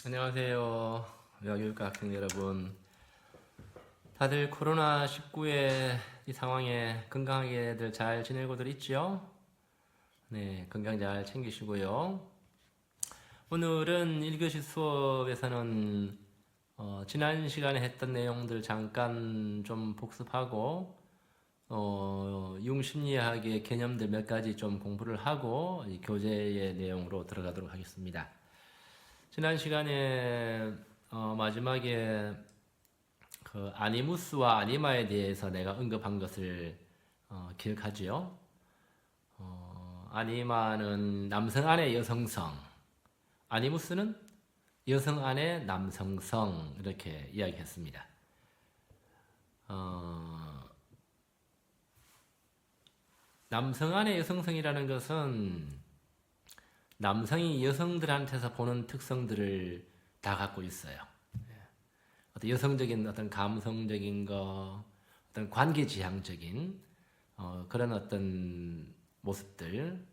안녕하세요. 외화교육과 학생 여러분. 다들 코로나19의 이 상황에 건강하게들 잘 지내고들 있죠? 네, 건강 잘 챙기시고요. 오늘은 1교시 수업에서는 지난 시간에 했던 내용들 잠깐 좀 복습하고 융심리학의 개념들 몇 가지 좀 공부를 하고 이 교재의 내용으로 들어가도록 하겠습니다. 지난 시간에 마지막에 그 아니무스와 아니마에 대해서 내가 언급한 것을 기억하지요. 아니마는 남성 안의 여성성, 아니무스는 여성 안의 남성성 이렇게 이야기했습니다. 남성 안의 여성성이라는 것은 남성이 여성들한테서 보는 특성들을 다 갖고 있어요. 어떤 여성적인 어떤 감성적인 거, 어떤 관계지향적인 그런 어떤 모습들,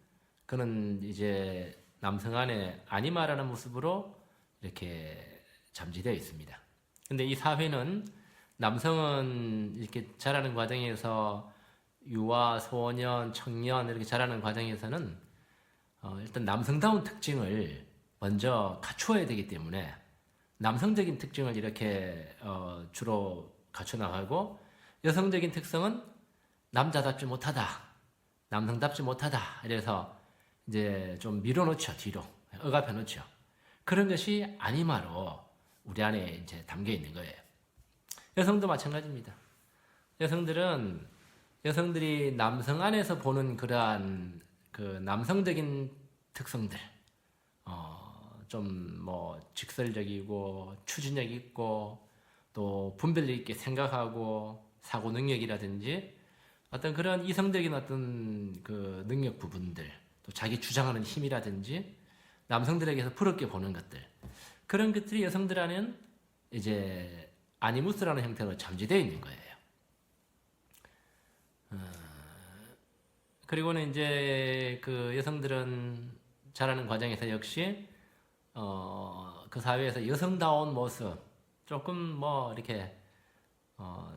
그는 이제 남성 안에 아니마라는 모습으로 이렇게 잠재되어 있습니다. 근데 이 사회는 남성은 이렇게 자라는 과정에서 유아, 소년, 청년 이렇게 자라는 과정에서는 일단 남성다운 특징을 먼저 갖추어야 되기 때문에 남성적인 특징을 이렇게 주로 갖춰 나가고 여성적인 특성은 남자답지 못하다, 남성답지 못하다 이래서 이제 좀 밀어놓죠, 뒤로 억압해 놓죠. 그런 것이 아니마로 우리 안에 이제 담겨 있는 거예요. 여성도 마찬가지입니다. 여성들이 남성 안에서 보는 그러한 그 남성적인 특성들, 좀 뭐 직설적이고 추진력 있고 또 분별력 있게 생각하고 사고 능력이라든지 어떤 그런 이성적인 어떤 그 능력 부분들, 또 자기 주장하는 힘이라든지 남성들에게서 부럽게 보는 것들, 그런 것들이 여성들 안에는 이제 아니무스라는 형태로 잠재되어 있는 거예요. 그리고는 이제 그 여성들은 자라는 과정에서 역시 그 사회에서 여성다운 모습, 조금 뭐 이렇게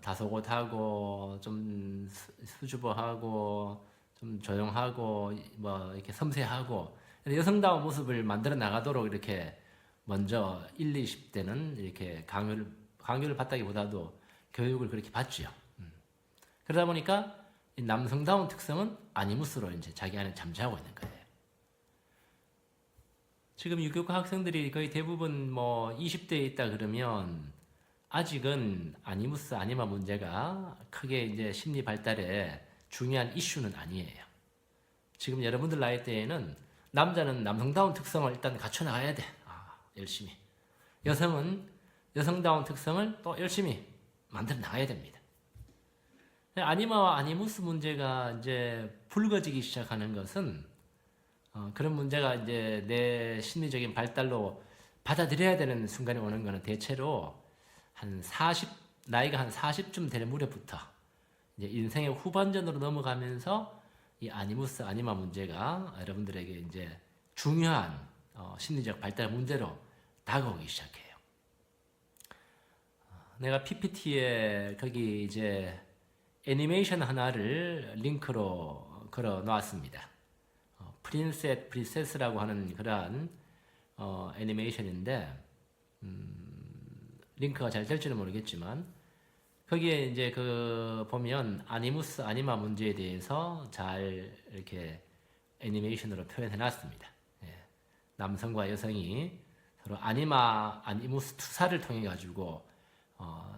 다소곳하고 좀 수줍어하고 좀 조용하고 뭐 이렇게 섬세하고 여성다운 모습을 만들어 나가도록 이렇게 먼저 1, 20대는 이렇게 강요를 받다기보다도 교육을 그렇게 받죠. 그러다 보니까 이 남성다운 특성은 아니무스로 이제 자기 안에 잠재하고 있는 거예요. 지금 유교과 학생들이 거의 대부분 뭐 20대에 있다 그러면 아직은 아니무스 아니마 문제가 크게 이제 심리 발달에 중요한 이슈는 아니에요. 지금 여러분들 나이 때에는 남자는 남성다운 특성을 일단 갖춰 나가야 돼. 열심히. 여성은 여성다운 특성을 또 열심히 만들어 나가야 됩니다. 아니마와 아니무스 문제가 이제 불거지기 시작하는 것은 그런 문제가 이제 내 심리적인 발달로 받아들여야 되는 순간에 오는 것은 대체로 나이가 한 40쯤 될 무렵부터 이제 인생의 후반전으로 넘어가면서 이 아니무스 아니마 문제가 여러분들에게 이제 중요한 심리적 발달 문제로 다가오기 시작해요. 내가 PPT에 거기 이제 애니메이션 하나를 링크로 걸어 놓았습니다. 프린셋 프린세스라고 하는 그러한 애니메이션인데 링크가 잘 될지는 모르겠지만 거기에 이제 그 보면 아니무스 아니마 문제에 대해서 잘 이렇게 애니메이션으로 표현해 놨습니다. 남성과 여성이 서로 아니무스 투사를 통해 가지고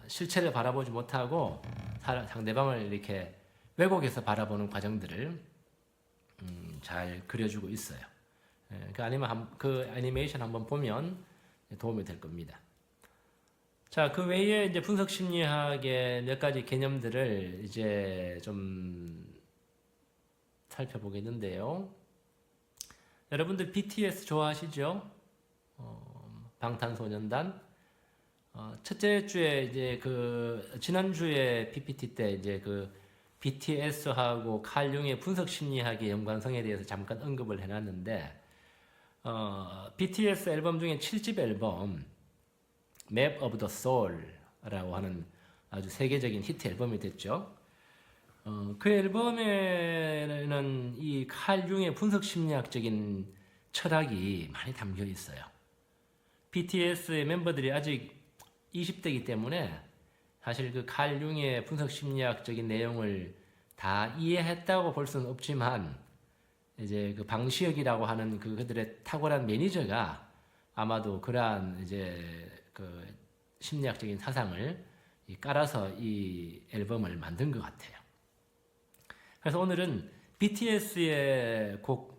실체를 바라보지 못하고 상대방을 이렇게 왜곡해서 바라보는 과정들을 잘 그려주고 있어요. 그 애니메이션 한번 보면 도움이 될 겁니다. 자, 그 외에 이제 분석 심리학의 몇 가지 개념들을 이제 좀 살펴보겠는데요. 여러분들 BTS 좋아하시죠? 방탄소년단. 첫째 주에 이제 그 지난주에 PPT 때 이제 그 BTS하고 칼 융의 분석 심리학의 연관성에 대해서 잠깐 언급을 해놨는데 BTS 앨범 중에 7집 앨범 Map of the Soul라고 하는 아주 세계적인 히트 앨범이 됐죠. 그 앨범에는 이 칼 융의 분석 심리학적인 철학이 많이 담겨 있어요. BTS의 멤버들이 아직 20대이기 때문에 사실 그 칼 융의 분석 심리학적인 내용을 다 이해했다고 볼 수는 없지만 이제 그 방시혁이라고 하는 그들의 탁월한 매니저가 아마도 그러한 이제 그 심리학적인 사상을 깔아서 이 앨범을 만든 것 같아요. 그래서 오늘은 BTS의 곡,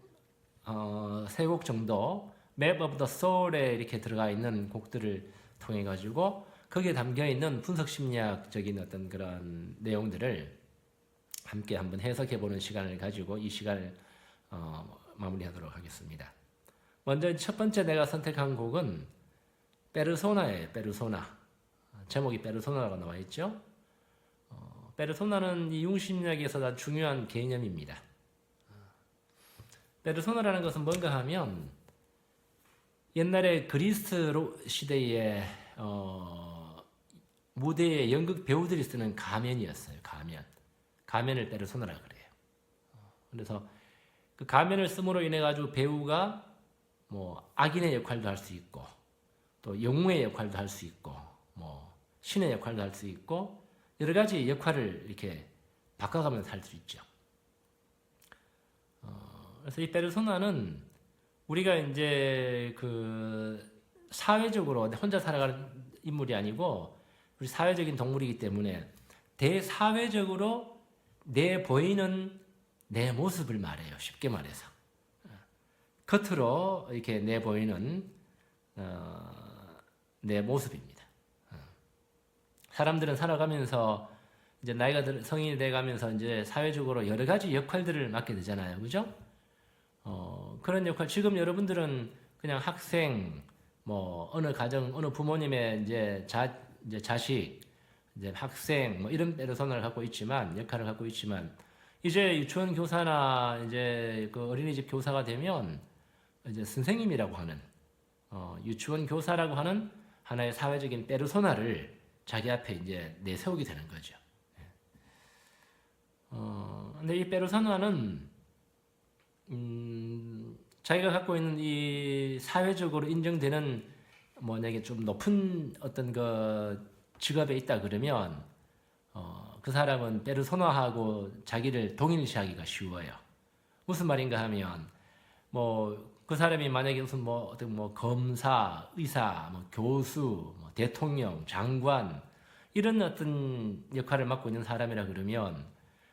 세 곡 정도 Map of the Soul에 이렇게 들어가 있는 곡들을 통해 가지고 거기에 담겨 있는 분석 심리학적인 어떤 그런 내용들을 함께 한번 해석해 보는 시간을 가지고 이 시간을 마무리하도록 하겠습니다. 먼저 첫 번째 내가 선택한 곡은 페르소나예요. 페르소나. 제목이 페르소나라고 나와 있죠. 페르소나는 이 융심리학에서 아주 중요한 개념입니다. 페르소나라는 것은 뭔가 하면 옛날에 그리스 시대에 무대에 연극 배우들이 쓰는 가면이었어요. 가면을 페르소나라 그래요. 그래서 그 가면을 쓰므로 인해 가지고 배우가 뭐 악인의 역할도 할 수 있고 또 영웅의 역할도 할 수 있고 뭐 신의 역할도 할 수 있고 여러 가지 역할을 이렇게 바꿔가면서 할 수 있죠. 그래서 이 페르소나는 우리가 이제 그 사회적으로 혼자 살아가는 인물이 아니고 우리 사회적인 동물이기 때문에 대사회적으로 내 보이는 내 모습을 말해요. 쉽게 말해서 겉으로 이렇게 내 보이는 내 모습입니다. 사람들은 살아가면서 이제 나이가 성인이 돼가면서 이제 사회적으로 여러 가지 역할들을 맡게 되잖아요, 그죠? 그런 역할 지금 여러분들은 그냥 학생, 뭐 어느 가정, 어느 부모님의 이제 자식, 이제 학생, 뭐 이런 페르소나를 갖고 있지만 역할을 갖고 있지만 이제 유치원 교사나 이제 그 어린이집 교사가 되면 이제 선생님이라고 하는 유치원 교사라고 하는 하나의 사회적인 페르소나를 자기 앞에 이제 내세우게 되는 거죠. 근데 이 페르소나는 자기가 갖고 있는 이 사회적으로 인정되는 뭐냐게 좀 높은 어떤 그 직업에 있다 그러면 그 사람은 페르소나하고 자기를 동일시하기가 쉬워요. 무슨 말인가 하면 뭐 그 사람이 만약에 무슨 뭐 어떤 뭐 검사, 의사, 뭐 교수, 뭐 대통령, 장관 이런 어떤 역할을 맡고 있는 사람이라 그러면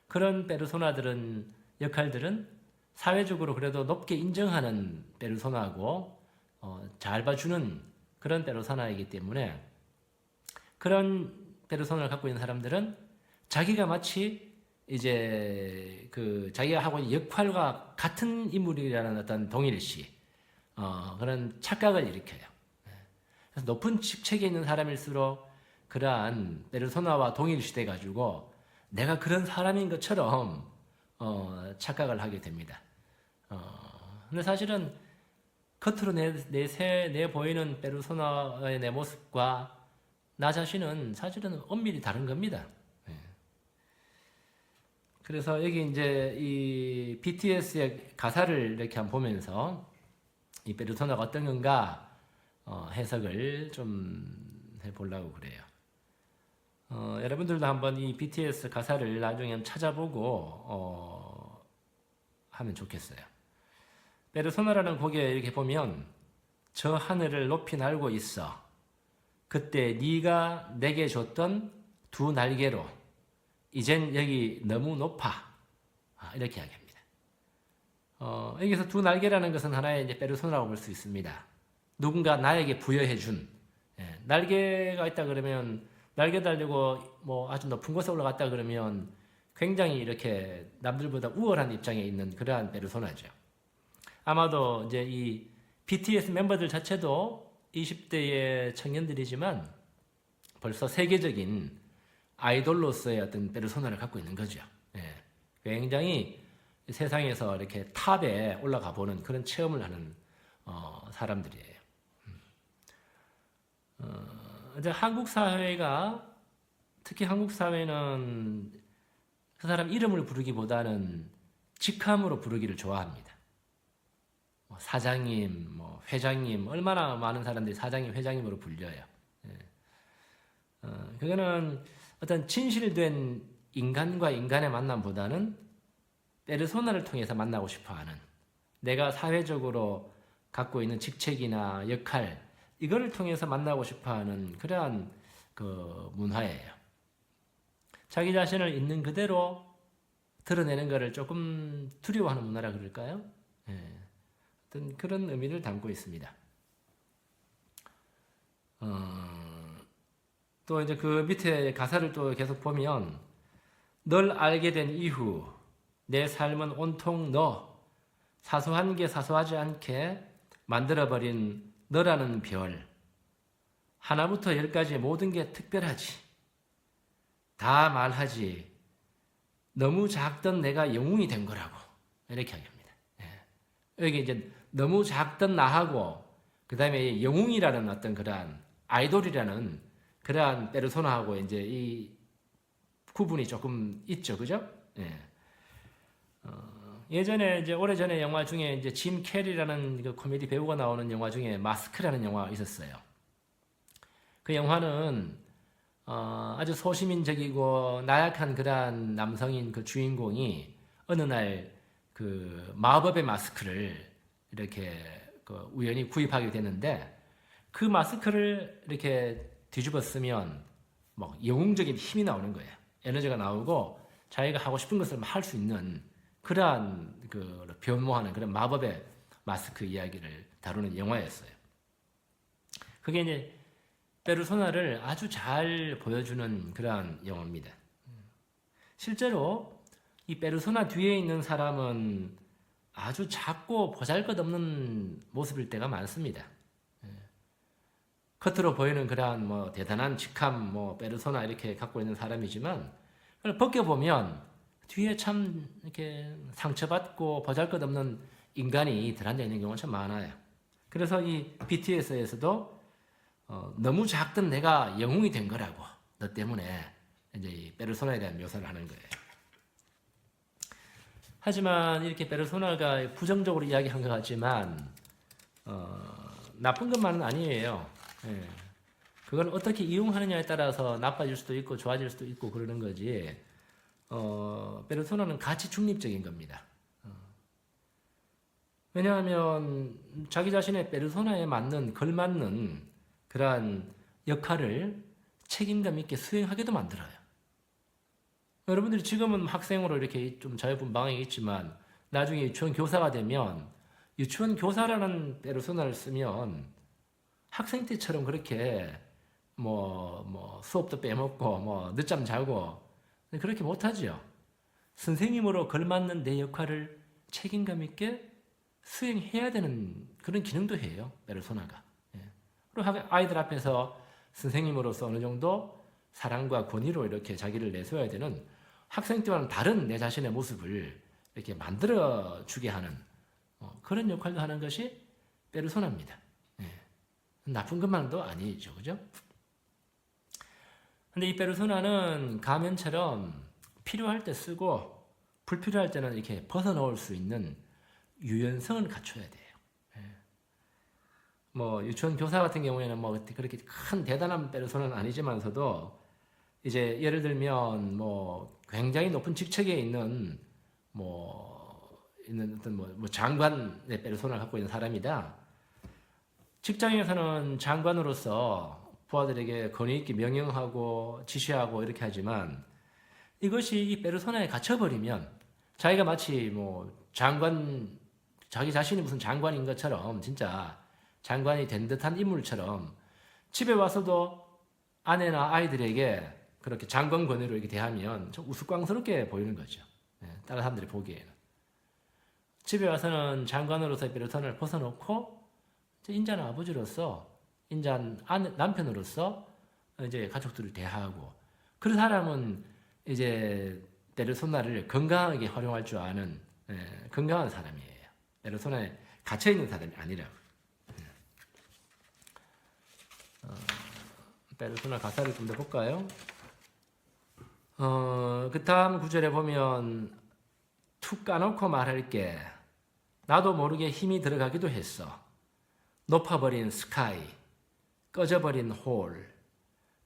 그런 페르소나들은 역할들은 사회적으로 그래도 높게 인정하는 페르소나고 잘 봐주는 그런 페르소나이기 때문에 그런 페르소나를 갖고 있는 사람들은 자기가 마치 이제 그 자기가 하고 있는 역할과 같은 인물이라는 어떤 동일시 그런 착각을 일으켜요. 그래서 높은 직책에 있는 사람일수록 그러한 페르소나와 동일시돼 가지고 내가 그런 사람인 것처럼 착각을 하게 됩니다. 근데 사실은 겉으로 내 보이는 페르소나의 내 모습과 나 자신은 사실은 엄밀히 다른 겁니다. 그래서 여기 이제 이 BTS의 가사를 이렇게 한번 보면서 이 페르소나가 어떤 건가 해석을 좀 해보려고 그래요. 여러분들도 한번 이 BTS 가사를 나중에 한번 찾아보고 하면 좋겠어요. 페르소나라는 곡에 이렇게 보면 저 하늘을 높이 날고 있어. 그때 네가 내게 줬던 두 날개로 이젠 여기 너무 높아. 이렇게 이야기합니다. 여기서 두 날개라는 것은 하나의 이제 페르소나라고 볼 수 있습니다. 누군가 나에게 부여해준 날개가 있다 그러면 날개 달리고 뭐 아주 높은 곳에 올라갔다 그러면 굉장히 이렇게 남들보다 우월한 입장에 있는 그러한 페르소나죠. 아마도 이제 이 BTS 멤버들 자체도 20대의 청년들이지만 벌써 세계적인 아이돌로서의 어떤 페르소나를 갖고 있는 거죠. 굉장히 세상에서 이렇게 탑에 올라가 보는 그런 체험을 하는 사람들이에요. 이제 한국 사회가 특히 한국 사회는 그 사람 이름을 부르기보다는 직함으로 부르기를 좋아합니다. 뭐 사장님, 뭐 회장님, 얼마나 많은 사람들이 사장님, 회장님으로 불려요. 그거는 어떤 진실된 인간과 인간의 만남보다는 페르소나를 통해서 만나고 싶어하는, 내가 사회적으로 갖고 있는 직책이나 역할, 이거를 통해서 만나고 싶어하는 그러한 그 문화예요. 자기 자신을 있는 그대로 드러내는 것을 조금 두려워하는 문화라 그럴까요? 어떤 그런 의미를 담고 있습니다. 또 이제 그 밑에 가사를 또 계속 보면, 널 알게 된 이후 내 삶은 온통 너, 사소한 게 사소하지 않게 만들어버린 너라는 별, 하나부터 열까지 모든 게 특별하지, 다 말하지, 너무 작던 내가 영웅이 된 거라고, 이렇게 합니다. 여기 이제 너무 작던 나하고 그 다음에 영웅이라는 어떤 그러한 아이돌이라는 그러한 페르소나하고 이제 이 구분이 조금 있죠, 그죠? 예전에 이제 오래전에 영화 중에 이제 짐 캐리라는 그 코미디 배우가 나오는 영화 중에 마스크라는 영화가 있었어요. 그 영화는 아주 소시민적이고 나약한 그러한 남성인 그 주인공이 어느 날 그 마법의 마스크를 이렇게 그 우연히 구입하게 되는데, 그 마스크를 이렇게 뒤집어 쓰면 뭐 영웅적인 힘이 나오는 거예요. 에너지가 나오고 자기가 하고 싶은 것을 할 수 있는 그러한 그 변모하는 그런 마법의 마스크 이야기를 다루는 영화였어요. 그게 이제 페르소나를 아주 잘 보여주는 그러한 영화입니다. 실제로 이 페르소나 뒤에 있는 사람은 아주 작고 보잘것없는 모습일 때가 많습니다. 겉으로 보이는 그러한 뭐 대단한 직함, 뭐 페르소나 이렇게 갖고 있는 사람이지만, 그걸 벗겨보면 뒤에 참 이렇게 상처받고 보잘것없는 인간이 들어앉아 있는 경우가 참 많아요. 그래서 이 BTS에서도 너무 작던 내가 영웅이 된 거라고, 너 때문에 이제 이 페르소나에 대한 묘사를 하는 거예요. 하지만 이렇게 페르소나가 부정적으로 이야기한 것 같지만 나쁜 것만은 아니에요. 그걸 어떻게 이용하느냐에 따라서 나빠질 수도 있고 좋아질 수도 있고 그러는 거지. 페르소나는 가치 중립적인 겁니다. 왜냐하면 자기 자신의 페르소나에 맞는 걸맞는 그러한 역할을 책임감 있게 수행하게도 만들어요. 여러분들이 지금은 학생으로 이렇게 좀 자유분방하게 있지만 나중에 유치원 교사가 되면 유치원 교사라는 페르소나를 쓰면 학생 때처럼 그렇게 뭐 수업도 빼먹고 뭐 늦잠 자고 그렇게 못하죠. 선생님으로 걸맞는 내 역할을 책임감 있게 수행해야 되는 그런 기능도 해요, 페르소나가. 그리고 아이들 앞에서 선생님으로서 어느 정도 사랑과 권위로 이렇게 자기를 내세워야 되는, 학생 때와는 다른 내 자신의 모습을 이렇게 만들어주게 하는 그런 역할도 하는 것이 페르소나입니다. 나쁜 것만도 아니죠, 그죠? 근데 이 페르소나는 가면처럼 필요할 때 쓰고 불필요할 때는 이렇게 벗어놓을 수 있는 유연성을 갖춰야 돼요. 뭐 유치원 교사 같은 경우에는 뭐 그렇게 큰 대단한 페르소나는 아니지만서도 이제 예를 들면 뭐 굉장히 높은 직책에 있는 어떤 장관의 페르소나를 갖고 있는 사람이다. 직장에서는 장관으로서 부하들에게 권위 있게 명령하고 지시하고 이렇게 하지만, 이것이 이 페르소나에 갇혀버리면 자기가 마치 자기 자신이 무슨 장관인 것처럼, 진짜 장관이 된 듯한 인물처럼 집에 와서도 아내나 아이들에게 그렇게 장관 권위로 이렇게 대하면 좀 우스꽝스럽게 보이는 거죠. 다른 사람들이 보기에는. 집에 와서는 장관으로서의 페르소나를 벗어놓고 인자는 아버지로서, 인자는 남편으로서 이제 가족들을 대하고, 그 사람은 이제 페르소나를 건강하게 활용할 줄 아는 건강한 사람이에요. 페르소나에 갇혀 있는 사람이 아니라고. 페르소나 가사를 좀 더 볼까요? 그 다음 구절에 보면 툭 까놓고 말할게. 나도 모르게 힘이 들어가기도 했어. 높아버린 스카이, 꺼져버린 홀,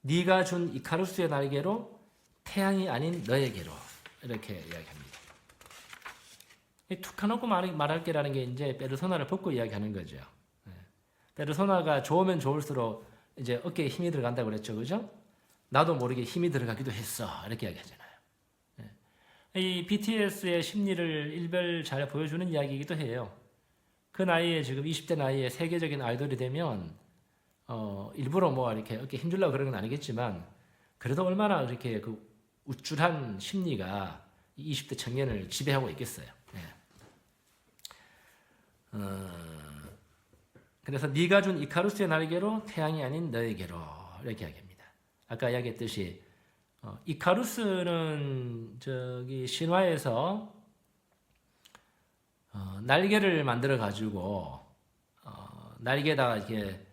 네가 준 이카루스의 날개로 태양이 아닌 너에게로 이렇게 이야기합니다. 툭 까놓고 말할게라는 게 이제 페르소나를 벗고 이야기하는 거죠. 페르소나가 좋으면 좋을수록 이제 어깨에 힘이 들어간다고 그랬죠, 그죠? 나도 모르게 힘이 들어가기도 했어 이렇게 이야기하잖아요. 이 BTS의 심리를 일별 잘 보여주는 이야기이기도 해요. 그 나이에 지금 20대 나이에 세계적인 아이돌이 되면 일부러 뭐 이렇게 어깨 힘주려고 그런 건 아니겠지만 그래도 얼마나 이렇게 그 우쭐한 심리가 20대 청년을 지배하고 있겠어요. 그래서 네가 준 이카루스의 날개로 태양이 아닌 너에게로 이렇게 이야기합니다. 아까 이야기했듯이 이카루스는 저기 신화에서 날개를 만들어 가지고 날개에다가 이렇게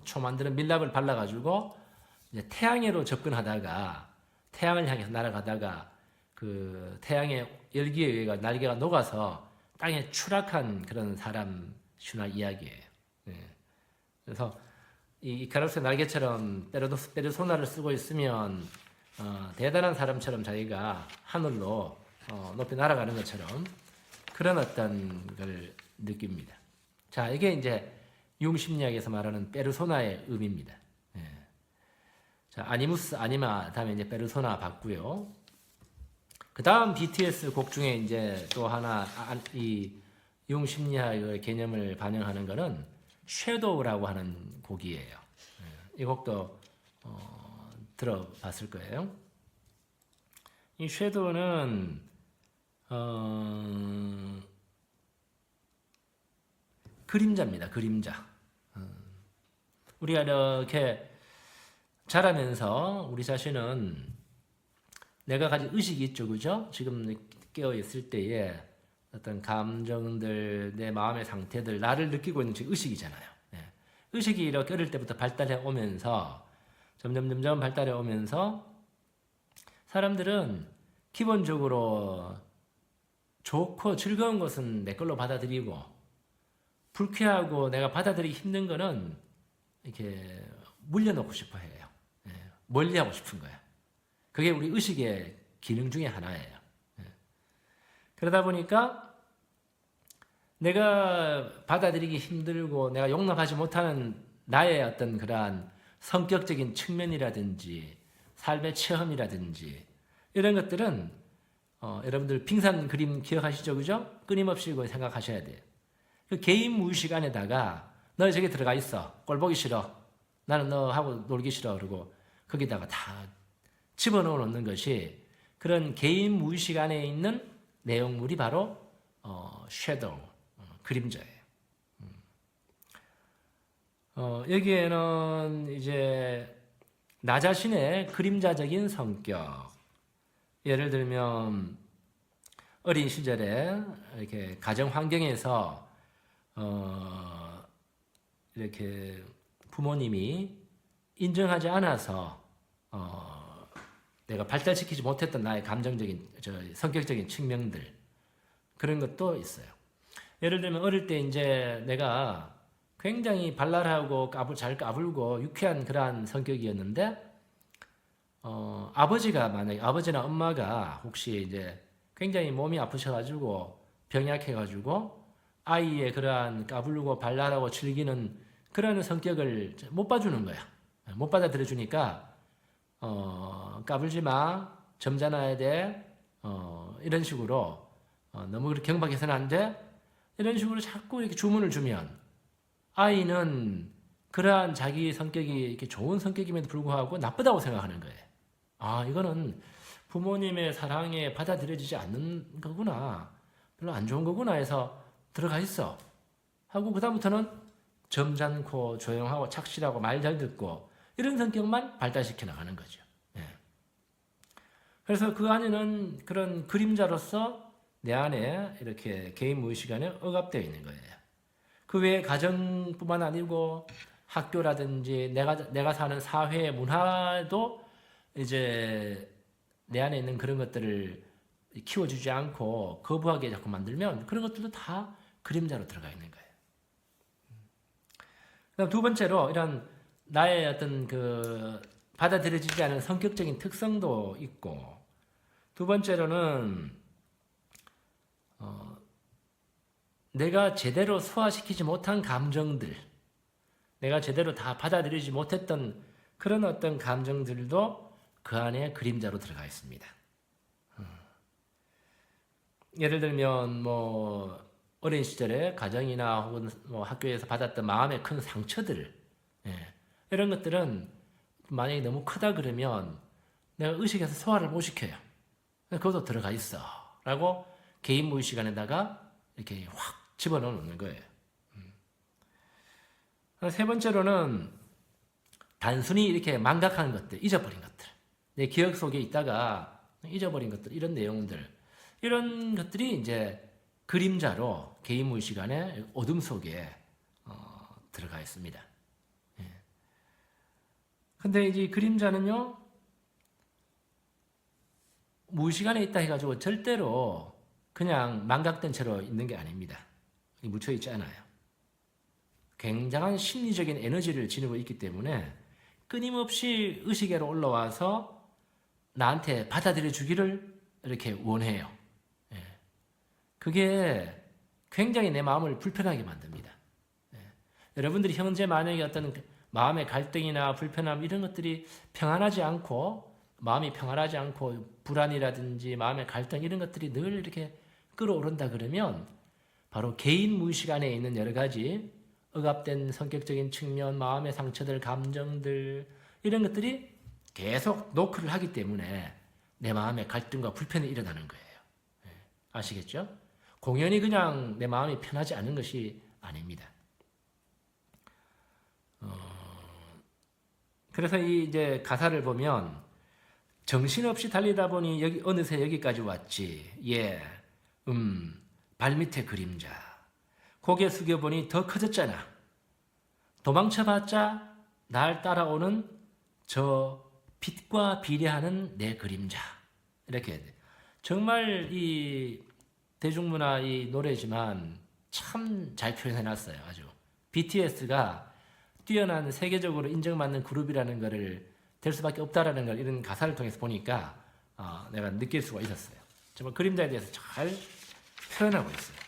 초 만드는 밀랍을 발라 가지고 이제 태양으로 접근하다가 태양을 향해서 날아가다가 그 태양의 열기에 의해 날개가 녹아서 땅에 추락한 그런 사람 신화 이야기예요. 그래서 이 이카루스의 날개처럼 페르소나를 쓰고 있으면 대단한 사람처럼 자기가 하늘로 높이 날아가는 것처럼 그런 어떤 걸 느낍니다. 자, 이게 이제 융심리학에서 말하는 페르소나의 의미입니다. 자, 아니무스, 아니마 다음에 이제 페르소나 봤고요. 그 다음 BTS 곡 중에 이제 또 하나 이 융심리학의 개념을 반영하는 것은 섀도우라고 하는 곡이에요. 이 곡도 들어봤을 거예요. 이 섀도우는 그림자입니다. 그림자. 우리가 이렇게 자라면서 우리 자신은 내가 가진 의식이 있죠, 그죠? 지금 깨어 있을 때에 어떤 감정들, 내 마음의 상태들, 나를 느끼고 있는 지금 의식이잖아요. 의식이 이렇게 어릴 때부터 발달해 오면서 점점 발달해 오면서 사람들은 기본적으로 좋고 즐거운 것은 내 걸로 받아들이고 불쾌하고 내가 받아들이기 힘든 거는 이렇게 물려놓고 싶어 해요. 멀리하고 싶은 거예요. 그게 우리 의식의 기능 중에 하나예요. 그러다 보니까 내가 받아들이기 힘들고 내가 용납하지 못하는 나의 어떤 그러한 성격적인 측면이라든지 삶의 체험이라든지 이런 것들은 여러분들 빙산 그림 기억하시죠? 그죠? 끊임없이 생각하셔야 돼요. 그 개인 무의식 안에다가 너 저기 들어가 있어. 꼴 보기 싫어. 나는 너하고 놀기 싫어. 그러고 거기다가 다 집어넣어 놓는 것이 그런 개인 무의식 안에 있는 내용물이 바로 섀도우, 그림자예요. 여기에는 이제 나 자신의 그림자적인 성격, 예를 들면 어린 시절에 이렇게 가정 환경에서 이렇게 부모님이 인정하지 않아서 내가 발달시키지 못했던 나의 감정적인, 성격적인 측면들 그런 것도 있어요. 예를 들면 어릴 때 이제 내가 굉장히 발랄하고 잘 까불고 유쾌한 그러한 성격이었는데 만약에 아버지나 엄마가 혹시 이제 굉장히 몸이 아프셔가지고 병약해가지고 아이의 그러한 까불고 발랄하고 즐기는 그런 성격을 못 봐주는 거야. 못 받아들여주니까 까불지 마, 점잖아야 돼, 이런 식으로 너무 그렇게 경박해서는 안 돼, 이런 식으로 자꾸 이렇게 주문을 주면 아이는 그러한 자기 성격이 이렇게 좋은 성격임에도 불구하고 나쁘다고 생각하는 거예요. 아, 이거는 부모님의 사랑에 받아들여지지 않는 거구나, 별로 안 좋은 거구나 해서 들어가 있어 하고 그다음부터는 점잖고 조용하고 착실하고 말 잘 듣고 이런 성격만 발달시켜 나가는 거죠. 그래서 그 안에는 그런 그림자로서 내 안에 이렇게 개인 무의식 안에 억압되어 있는 거예요. 그 외에 가정뿐만 아니고 학교라든지 내가 사는 사회 문화도 이제 내 안에 있는 그런 것들을 키워주지 않고 거부하게 자꾸 만들면 그런 것들도 다 그림자로 들어가 있는 거예요. 그다음 두 번째로 이런 나의 어떤 그 받아들여지지 않은 성격적인 특성도 있고, 두 번째로는 내가 제대로 소화시키지 못한 감정들, 내가 제대로 다 받아들이지 못했던 그런 어떤 감정들도 그 안에 그림자로 들어가 있습니다. 예를 들면 뭐 어린 시절에 가정이나 혹은 뭐 학교에서 받았던 마음의 큰 상처들, 이런 것들은 만약에 너무 크다 그러면 내가 의식에서 소화를 못 시켜요. 그것도 들어가 있어 라고 개인 무의식 안에다가 이렇게 확 집어넣어 놓는 거예요. 세 번째로는 단순히 이렇게 망각하는 것들, 잊어버린 것들, 내 기억 속에 있다가 잊어버린 것들, 이런 내용들, 이런 것들이 이제 그림자로 개인 무의식 안에 어둠 속에 들어가 있습니다. 근데 이제 그림자는요, 무의식 안에 있다 해가지고 절대로 그냥 망각된 채로 있는 게 아닙니다. 묻혀 있지 않아요. 굉장한 심리적인 에너지를 지니고 있기 때문에 끊임없이 의식으로 올라와서 나한테 받아들여 주기를 이렇게 원해요. 그게 굉장히 내 마음을 불편하게 만듭니다. 여러분들이 현재 만약에 어떤 마음의 갈등이나 불편함 이런 것들이 평안하지 않고, 마음이 평안하지 않고 불안이라든지 마음의 갈등 이런 것들이 늘 이렇게 끌어오른다 그러면 바로 개인 무의식 안에 있는 여러 가지 억압된 성격적인 측면, 마음의 상처들, 감정들 이런 것들이 계속 노크를 하기 때문에 내 마음의 갈등과 불편이 일어나는 거예요. 아시겠죠? 공연히 그냥 내 마음이 편하지 않은 것이 아닙니다. 그래서 이 이제 가사를 보면 정신없이 달리다 보니 여기 어느새 여기까지 왔지. 발밑에 그림자. 고개 숙여보니 더 커졌잖아. 도망쳐봤자 날 따라오는 저 빛과 비례하는 내 그림자. 이렇게 해야 돼. 정말 이 대중문화 이 노래지만 참 잘 표현해놨어요. 아주. BTS가 뛰어난 세계적으로 인정받는 그룹이라는 것을 될 수밖에 없다라는 걸 이런 가사를 통해서 보니까 내가 느낄 수가 있었어요. 정말 그림자에 대해서 잘 표현하고 있어요.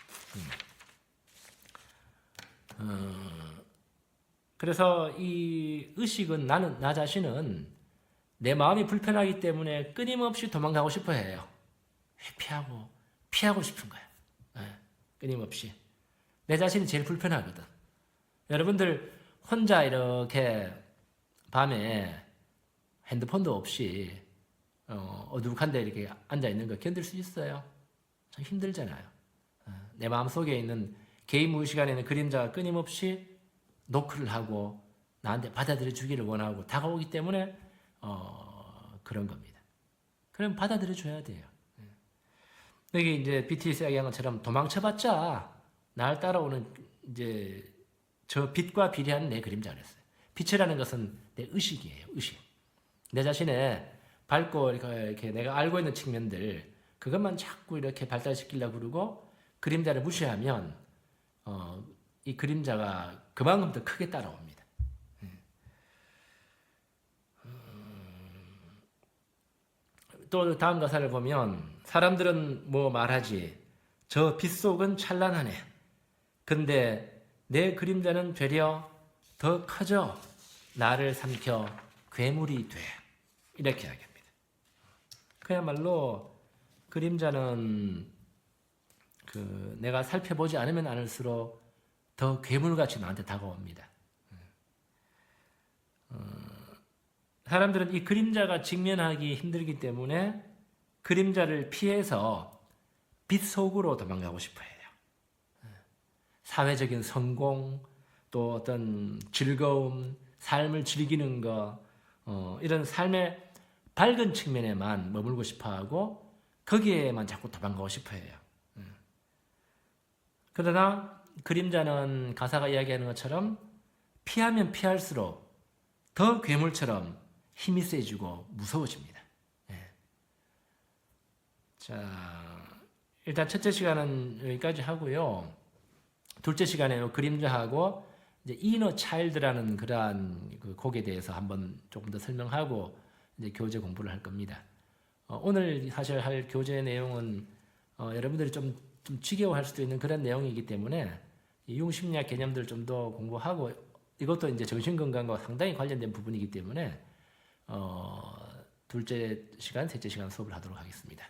그래서 이 의식은 나 자신은 내 마음이 불편하기 때문에 끊임없이 도망가고 싶어 해요. 피하고 싶은 거야. 끊임없이. 내 자신이 제일 불편하거든. 여러분들 혼자 이렇게 밤에 핸드폰도 없이 어둑한 데 이렇게 앉아 있는 거 견딜 수 있어요? 참 힘들잖아요. 내 마음 속에 있는 개인 무의식 안에 있는 그림자가 끊임없이 노크를 하고 나한테 받아들여 주기를 원하고 다가오기 때문에 그런 겁니다. 그럼 받아들여 줘야 돼요. 여기 이제 BTS 이야기한 것처럼 도망쳐봤자 날 따라오는 이제 저 빛과 비례하는 내 그림자 그랬어요. 빛이라는 것은 내 의식이에요. 의식. 내 자신의 밝고 이렇게 내가 알고 있는 측면들 그것만 자꾸 이렇게 발달시키려고 그러고 그림자를 무시하면 이 그림자가 그만큼 더 크게 따라옵니다. 또 다음 가사를 보면 사람들은 뭐 말하지 저 빛 속은 찬란하네. 근데 내 그림자는 되려 더 커져 나를 삼켜 괴물이 돼. 이렇게 이야기합니다. 그야말로 그림자는 내가 살펴보지 않으면 않을수록 더 괴물같이 나한테 다가옵니다. 사람들은 이 그림자가 직면하기 힘들기 때문에 그림자를 피해서 빛 속으로 도망가고 싶어 해요. 사회적인 성공, 또 어떤 즐거움, 삶을 즐기는 거, 이런 삶의 밝은 측면에만 머물고 싶어 하고 거기에만 자꾸 도망가고 싶어 해요. 그러나 그림자는 가사가 이야기하는 것처럼 피하면 피할수록 더 괴물처럼 힘이 세지고 무서워집니다. 예. 자, 일단 첫째 시간은 여기까지 하고요. 둘째 시간에 그림자하고 이제 이너 차일드라는 그러한 그 곡에 대해서 한번 조금 더 설명하고 이제 교재 공부를 할 겁니다. 오늘 사실 할 교재 내용은 여러분들이 좀 지겨워할 수도 있는 그런 내용이기 때문에 융심리학 개념들 좀 더 공부하고 이것도 이제 정신건강과 상당히 관련된 부분이기 때문에 둘째 시간, 셋째 시간 수업을 하도록 하겠습니다.